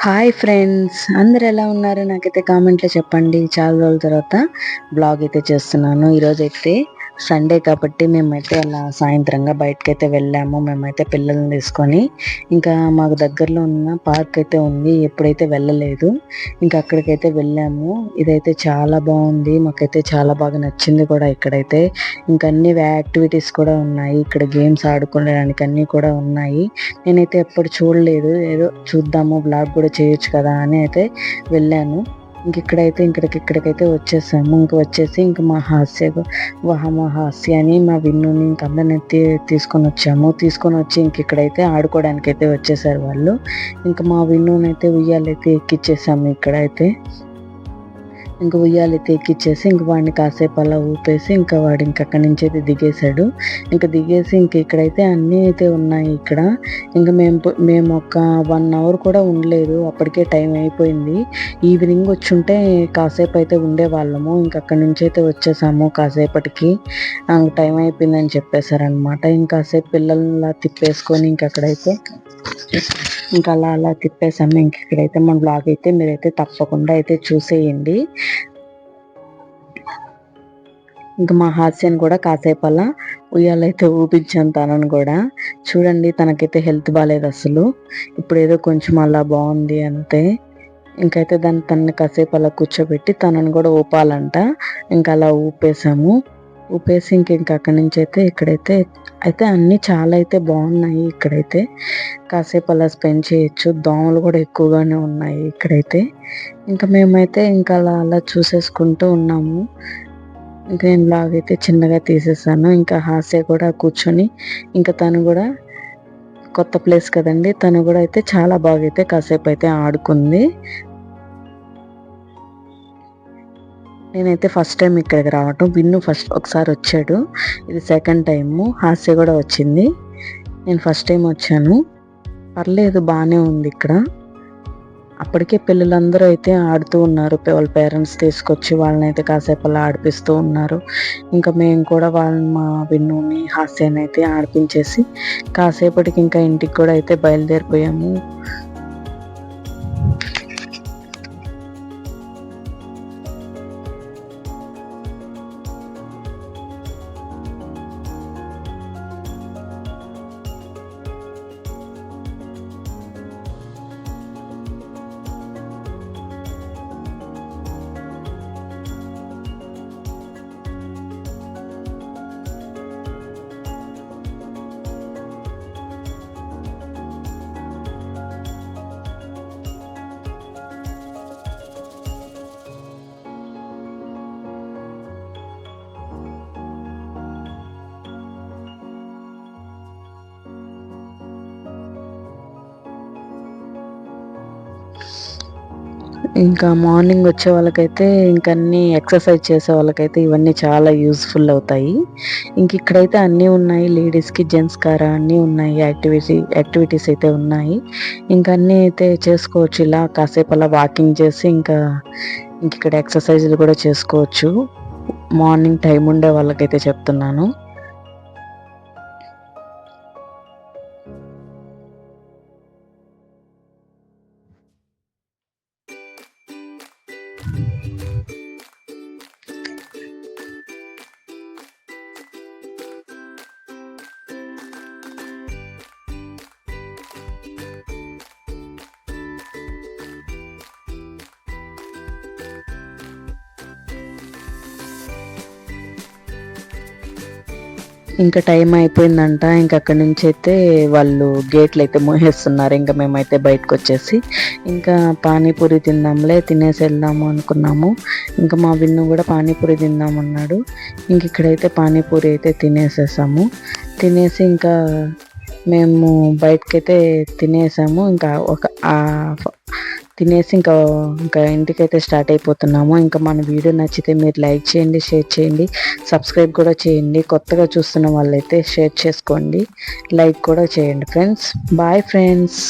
Hi friends, అందరు ఎలా ఉన్నారు? నాకైతే కామెంట్లో చెప్పండి. చాలా రోజుల తర్వాత బ్లాగ్ అయితే చేస్తున్నాను. ఈరోజైతే సండే కాబట్టి మేమైతే అలా సాయంత్రంగా బయటకైతే వెళ్ళాము. మేమైతే పిల్లల్ని తీసుకొని ఇంకా మాకు దగ్గరలో ఉన్న పార్క్ అయితే ఉంది. ఎప్పుడైతే వెళ్ళలేదు, ఇంకా అక్కడికైతే వెళ్ళాము. ఇదైతే చాలా బాగుంది, మాకైతే చాలా బాగా నచ్చింది కూడా. ఇక్కడైతే ఇంకా అన్ని యాక్టివిటీస్ కూడా ఉన్నాయి, ఇక్కడ గేమ్స్ ఆడుకోవడానికి అన్నీ కూడా ఉన్నాయి. నేనైతే ఎప్పుడు చూడలేదు, ఏదో చూద్దాము బ్లాగ్ కూడా చేయొచ్చు కదా అని అయితే వెళ్ళాను. ఇక్కడికైతే వచ్చేసాము. వచ్చేసి ఇంక మా హాస్య అని మా విన్నుని ఇంక అందరిని తీసుకొని వచ్చి ఇక్కడైతే ఆడుకోవడానికి అయితే వచ్చేసారు వాళ్ళు. ఇంకా మా విన్నుని అయితే ఉయ్యాలైతే ఎక్కిచ్చేసాము. ఇక్కడైతే ఉయ్యాలైతే ఎక్కిచ్చేసి వాడిని కాసేపు అలా ఊపేసి వాడు అక్కడి నుంచి అయితే దిగేశాడు. దిగేసి ఇక్కడైతే అన్నీ అయితే ఉన్నాయి. ఇక్కడ మేము ఒక 1 అవర్ కూడా ఉండలేదు, అప్పటికే టైం అయిపోయింది. ఈవినింగ్ వచ్చుంటే కాసేపు అయితే ఉండేవాళ్ళము. అక్కడి నుంచి అయితే వచ్చేసాము. కాసేపటికి టైం అయిపోయిందని చెప్పేశారనమాట. కాసేపు పిల్లల్ని తిప్పేసుకొని అక్కడైతే అలా తిప్పేసాము. ఇక్కడైతే మన బ్లాగ్ అయితే మీరైతే తప్పకుండా అయితే చూసేయండి. మా హాస్యాన్ని కూడా కాసేపు అలా ఉయ్యాలైతే ఊపించాను. తనను కూడా చూడండి, తనకైతే హెల్త్ బాగాలేదు అసలు. ఇప్పుడు ఏదో కొంచెం అలా బాగుంది అంతే. అయితే తనని కాసేపు అలా కూర్చోబెట్టి తనను కూడా ఊపాలంట. అలా ఊపేసాము. ఊపేసి అక్కడి నుంచి ఇక్కడైతే అన్నీ చాలా అయితే బాగున్నాయి. ఇక్కడైతే కాసేపు అలా స్పెండ్ చేయొచ్చు. దోమలు కూడా ఎక్కువగానే ఉన్నాయి ఇక్కడైతే. మేమైతే అలా చూసేసుకుంటూ ఉన్నాము. నేను బ్లాగ్ అయితే చిన్నగా తీసేసాను. హాస్య కూడా కూర్చొని తను కూడా కొత్త ప్లేస్ కదండి, తను కూడా అయితే చాలా బాగా అయితే కాసేపు అయితే ఆడుకుంది. నేనైతే ఫస్ట్ టైం ఇక్కడికి రావటం. విన్ను ఫస్ట్ ఒకసారి వచ్చాడు, ఇది సెకండ్ టైము. హాస్య కూడా వచ్చింది. నేను ఫస్ట్ టైం వచ్చాను. పర్లేదు, బాగానే ఉంది ఇక్కడ. అప్పటికే పిల్లలందరూ అయితే ఆడుతూ ఉన్నారు. వాళ్ళ పేరెంట్స్ తీసుకొచ్చి వాళ్ళని అయితే కాసేపు అలా ఆడిపిస్తూ ఉన్నారు. మేము కూడా మా విన్నుని హాస్యాన్ని అయితే ఆడిపించేసి కాసేపటికి ఇంటికి కూడా అయితే బయలుదేరిపోయాము. మార్నింగ్ వచ్చే వాళ్ళకైతే అన్నీ ఎక్సర్సైజ్ చేసే వాళ్ళకైతే ఇవన్నీ చాలా యూస్ఫుల్ అవుతాయి. ఇక్కడైతే అన్నీ ఉన్నాయి. లేడీస్కి, జెంట్స్ కారా అన్నీ ఉన్నాయి. యాక్టివిటీస్ అయితే ఉన్నాయి. అన్నీ అయితే చేసుకోవచ్చు. ఇలా కాసేపు అలా వాకింగ్ చేసి ఇక్కడ ఎక్సర్సైజ్లు కూడా చేసుకోవచ్చు. మార్నింగ్ టైం ఉండే వాళ్ళకైతే చెప్తున్నాను. టైం అయిపోయిందంట. అక్కడి నుంచి అయితే వాళ్ళు గేట్లు అయితే మూసేస్తున్నారు. మేమైతే బయటకు వచ్చేసి పానీపూరి తినేసి వెళ్దాము అనుకున్నాము. మా విన్ను కూడా పానీపూరి తిందామన్నాడు. ఇక్కడైతే పానీపూరి అయితే తినేసేసాము. తినేసి మేము బయటకైతే తినేసాము. తినేసి ఇంటికైతే స్టార్ట్ అయిపోతున్నాము. మన వీడియో నచ్చితే మీరు లైక్ చేయండి, షేర్ చేయండి, సబ్స్క్రైబ్ కూడా చేయండి. కొత్తగా చూస్తున్న వాళ్ళైతే షేర్ చేసుకోండి, లైక్ కూడా చేయండి ఫ్రెండ్స్. Bye friends.